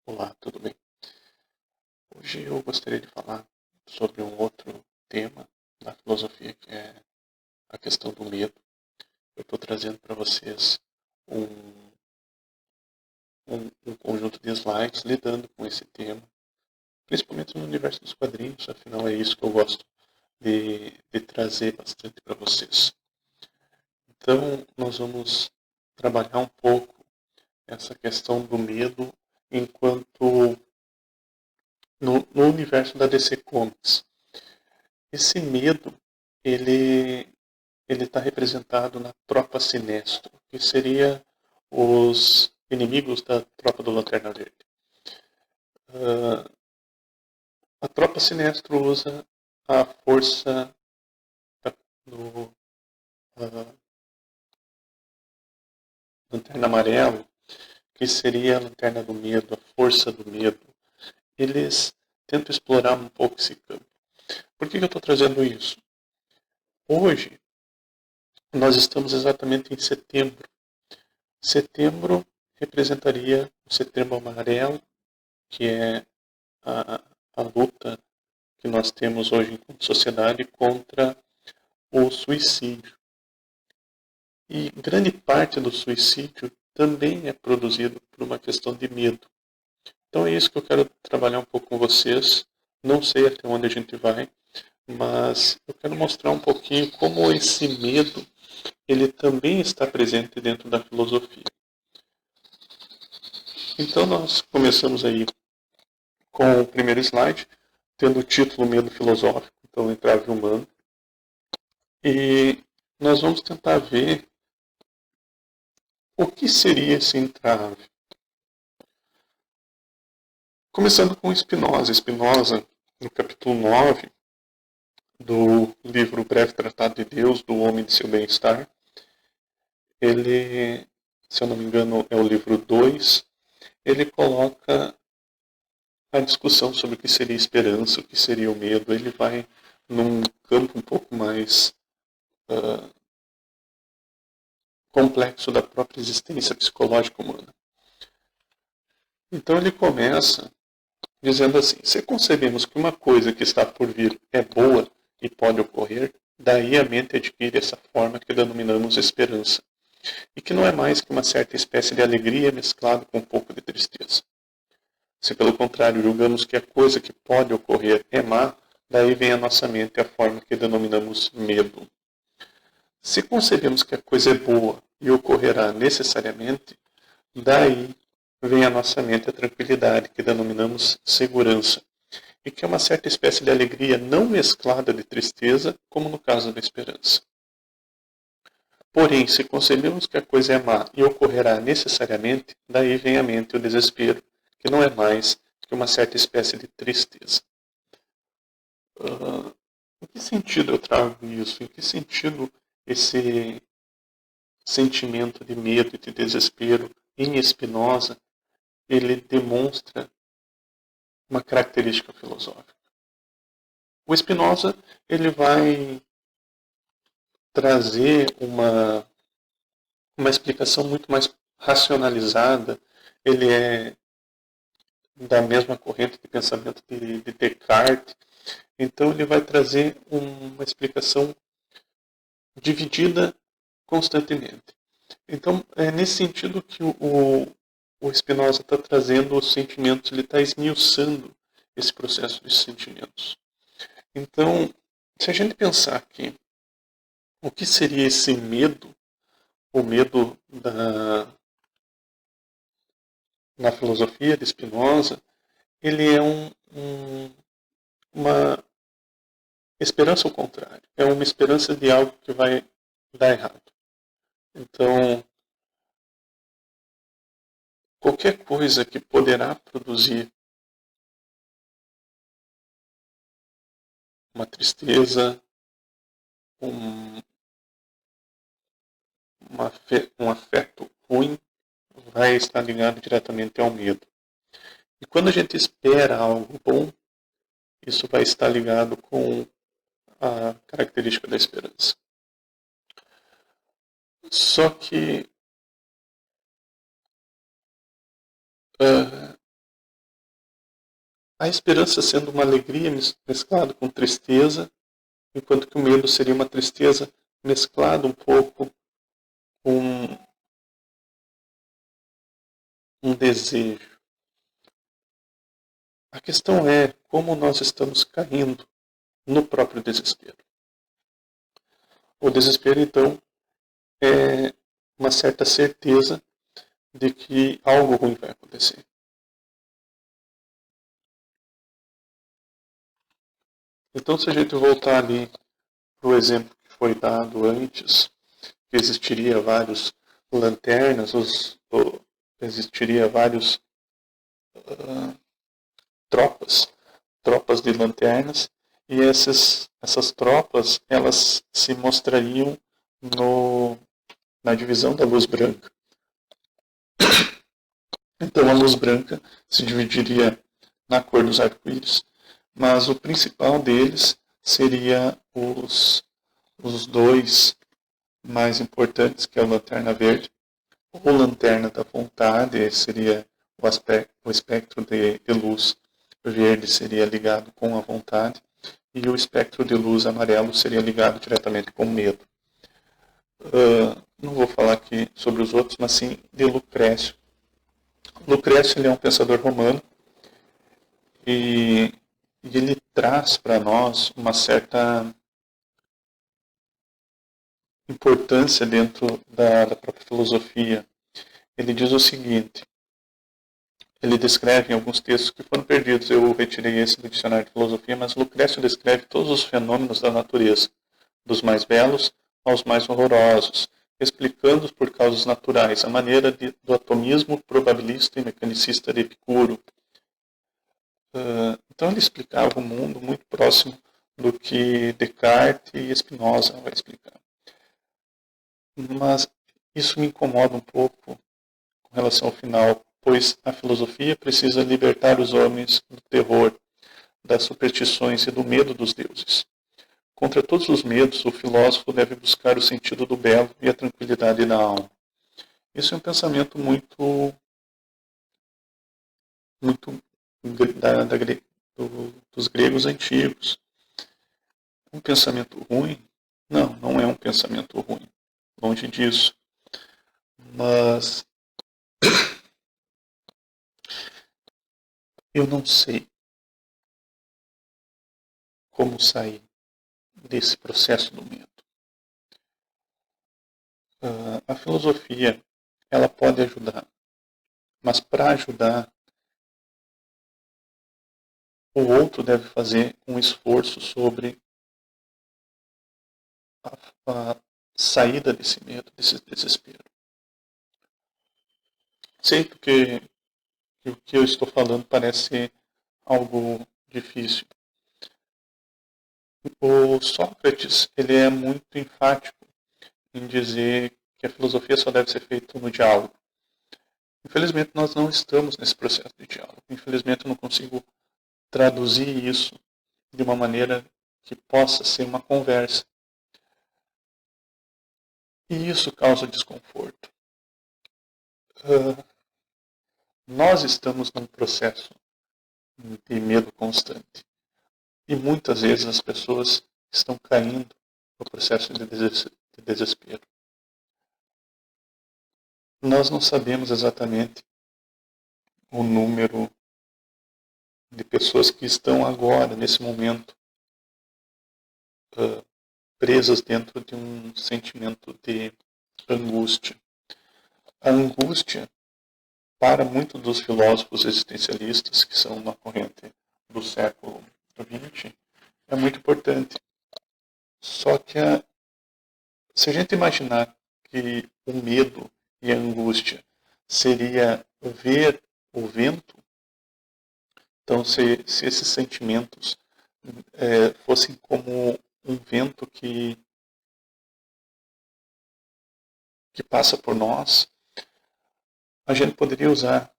Olá, tudo bem? Hoje eu gostaria de falar sobre um outro tema da filosofia, que é a questão do medo. Eu estou trazendo para vocês um, um conjunto de slides lidando com esse tema, principalmente no universo dos quadrinhos, afinal é isso que eu gosto de trazer bastante para vocês. Então, nós vamos trabalhar um pouco essa questão do medo enquanto no universo da DC Comics. Esse medo, ele está representado na Tropa Sinestro, que seria os inimigos da Tropa do Lanterna Verde. A Tropa Sinestro usa a força do Lanterna Amarelo, que seria a Lanterna do Medo, a força do medo. Eles tentam explorar um pouco esse campo. Por que eu estou trazendo isso? Hoje, nós estamos exatamente em setembro. Setembro representaria o setembro amarelo, que é a, a luta que nós temos hoje enquanto sociedade contra o suicídio. E grande parte do suicídio também é produzido por uma questão de medo. Então é isso que eu quero trabalhar um pouco com vocês. Não sei até onde a gente vai, mas eu quero mostrar um pouquinho como esse medo ele também está presente dentro da filosofia. Então nós começamos aí com o primeiro slide, tendo o título Medo Filosófico, então entrave humano. E nós vamos tentar ver o que seria esse entrave. Começando com Spinoza. Spinoza, no capítulo 9 do livro Breve Tratado de Deus, do Homem de Seu Bem-Estar, ele, se eu não me engano, é o livro 2, ele coloca a discussão sobre o que seria esperança, o que seria o medo. Ele vai num campo um pouco mais complexo da própria existência psicológica humana. Então ele começa dizendo assim: se concebemos que uma coisa que está por vir é boa e pode ocorrer, daí a mente adquire essa forma que denominamos esperança, e que não é mais que uma certa espécie de alegria mesclada com um pouco de tristeza. Se pelo contrário julgamos que a coisa que pode ocorrer é má, daí vem à nossa mente a forma que denominamos medo. Se concebemos que a coisa é boa e ocorrerá necessariamente, daí vem à nossa mente a tranquilidade, que denominamos segurança, e que é uma certa espécie de alegria não mesclada de tristeza, como no caso da esperança. Porém, se concebemos que a coisa é má e ocorrerá necessariamente, daí vem à mente o desespero, que não é mais que uma certa espécie de tristeza. Em que sentido eu trago isso? Em que sentido esse sentimento de medo e de desespero em Spinoza ele demonstra uma característica filosófica? O Spinoza ele vai trazer uma explicação muito mais racionalizada. Ele é da mesma corrente de pensamento de Descartes. Então ele vai trazer uma explicação dividida constantemente. Então é nesse sentido que o Spinoza está trazendo os sentimentos, ele está esmiuçando esse processo de sentimentos. Então, se a gente pensar que o que seria esse medo, o medo na filosofia de Spinoza, ele é uma esperança ao contrário. É uma esperança de algo que vai dar errado. Então, qualquer coisa que poderá produzir uma tristeza, um, um afeto ruim, vai estar ligado diretamente ao medo. E quando a gente espera algo bom, isso vai estar ligado com a característica da esperança. Só que A esperança sendo uma alegria mesclada com tristeza, enquanto que o medo seria uma tristeza mesclada um pouco com um desejo. A questão é como nós estamos caindo no próprio desespero. O desespero, então, é uma certa certeza de que algo ruim vai acontecer. Então, se a gente voltar ali para o exemplo que foi dado antes, que existiria vários lanternas, existiria vários tropas de lanternas, e essas tropas elas se mostrariam na divisão da luz branca. Então a luz branca se dividiria na cor dos arco-íris, mas o principal deles seria os dois mais importantes, que é a lanterna verde, ou lanterna da vontade, seria o espectro de luz verde seria ligado com a vontade, e o espectro de luz amarelo seria ligado diretamente com o medo. Não vou falar aqui sobre os outros, mas sim de Lucrécio. Lucrécio ele é um pensador romano e ele traz para nós uma certa importância dentro da própria filosofia. Ele diz o seguinte, ele descreve em alguns textos que foram perdidos, eu retirei esse do dicionário de filosofia, mas Lucrécio descreve todos os fenômenos da natureza, dos mais belos aos mais horrorosos, explicando-os por causas naturais, a maneira do atomismo probabilista e mecanicista de Epicuro. Então ele explicava o mundo muito próximo do que Descartes e Spinoza vai explicar. Mas isso me incomoda um pouco com relação ao final, pois a filosofia precisa libertar os homens do terror, das superstições e do medo dos deuses. Contra todos os medos, o filósofo deve buscar o sentido do belo e a tranquilidade da alma. Isso é um pensamento muito dos gregos antigos. Um pensamento ruim? Não, não é um pensamento ruim. Longe disso. Mas eu não sei como sair desse processo do medo. A filosofia, ela pode ajudar. Mas para ajudar, o outro deve fazer um esforço sobre a saída desse medo, desse desespero. Sei que o que eu estou falando parece algo difícil. O Sócrates ele é muito enfático em dizer que a filosofia só deve ser feita no diálogo. Infelizmente, nós não estamos nesse processo de diálogo. Infelizmente, eu não consigo traduzir isso de uma maneira que possa ser uma conversa. E isso causa desconforto. Nós estamos num processo de medo constante. E muitas vezes as pessoas estão caindo no processo de desespero. Nós não sabemos exatamente o número de pessoas que estão agora, nesse momento, presas dentro de um sentimento de angústia. A angústia, para muitos dos filósofos existencialistas, que são uma corrente do século XX, é muito importante. Só que se a gente imaginar que o medo e a angústia seria ver o vento, então se esses sentimentos fossem como um vento que passa por nós, a gente poderia usar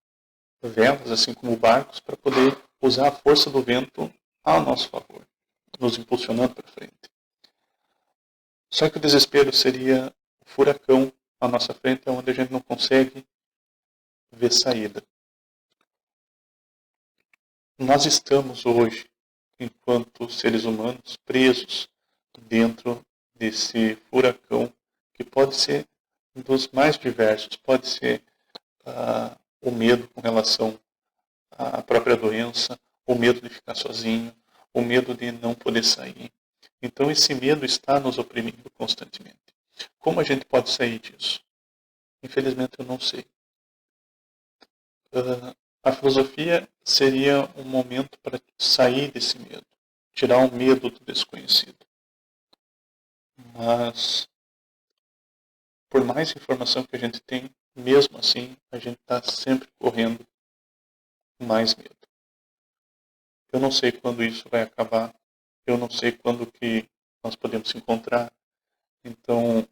velas, assim como barcos, para poder usar a força do vento a nosso favor, nos impulsionando para frente. Só que o desespero seria o furacão à nossa frente, onde a gente não consegue ver saída. nós estamos hoje, enquanto seres humanos, presos dentro desse furacão que pode ser dos mais diversos. Pode ser o medo com relação à própria doença, o medo de ficar sozinho, o medo de não poder sair. Então esse medo está nos oprimindo constantemente. Como a gente pode sair disso? Infelizmente eu não sei. A filosofia seria um momento para sair desse medo, tirar o medo do desconhecido. Mas, por mais informação que a gente tem, mesmo assim, a gente está sempre correndo com mais medo. Eu não sei quando isso vai acabar, eu não sei quando que nós podemos se encontrar. Então,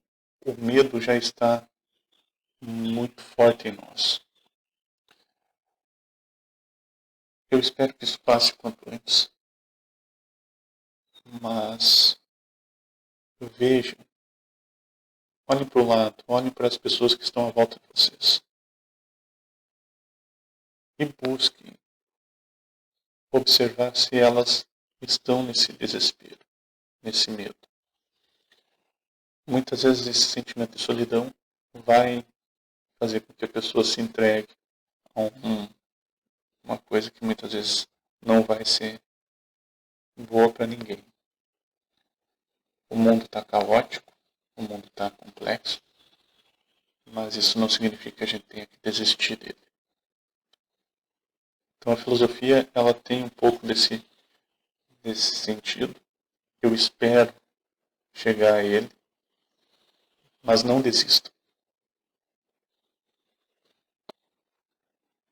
o medo já está muito forte em nós. Eu espero que isso passe quanto antes. Mas vejam, olhem para o lado, olhem para as pessoas que estão à volta de vocês. E busquem observar se elas estão nesse desespero, nesse medo. Muitas vezes esse sentimento de solidão vai fazer com que a pessoa se entregue a uma coisa que muitas vezes não vai ser boa para ninguém. O mundo está caótico, o mundo está complexo, mas isso não significa que a gente tenha que desistir dele. Então a filosofia ela tem um pouco desse sentido. Eu espero chegar a ele, mas não desisto.